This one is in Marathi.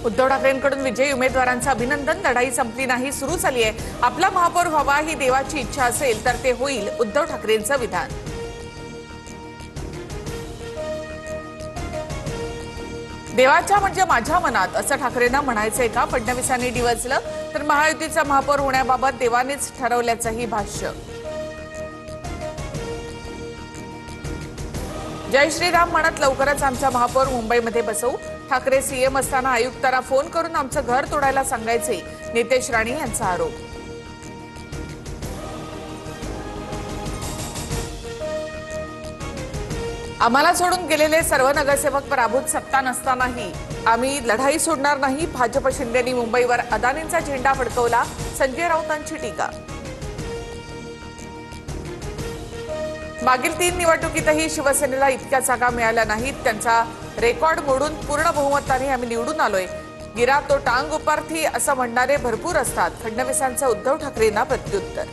उद्धव ठाकरेंकडून विजयी उमेदवारांचं अभिनंदन. लढाई संपली नाही, सुरू झाली आहे. आपला महापौर व्हावा ही देवाची इच्छा असेल तर ते होईल, उद्धव ठाकरेंचं विधान. देवाच्या म्हणजे माझ्या मनात असं ठाकरेंना म्हणायचंय का? फडणवीसांनी डिवचलं. तर महायुतीचा महापौर होण्याबाबत देवानेच ठरवल्याचंही भाष्य. जय श्रीराम म्हणत लवकरच आमचा महापौर मुंबईमध्ये बसवू. ठाकरे सीएम असताना आयुक्तांना फोन करून आमचं घर तोडायला सांगायचे, नितेश राणे यांचा आरोप. आम्हाला सोडून गेलेले सर्व नगरसेवक पराभूत. सत्ता नसतानाही आम्ही लढाई सोडणार नाही. भाजप शिंदेनी मुंबईवर अदानींचा झेंडा फडकवला. संजय राऊतांची टीका. मागील 3 निवडणुकीतही शिवसेनेला इतक्या जागा मिळाल्या नाहीत. त्यांचा रेकॉर्ड मोडून पूर्ण बहुमताने आम्ही निवडून आलोय. गिरा तो टांग उपार्थी असं म्हणणारे भरपूर असतात. फडणवीसांचं उद्धव ठाकरेंना प्रत्युत्तर.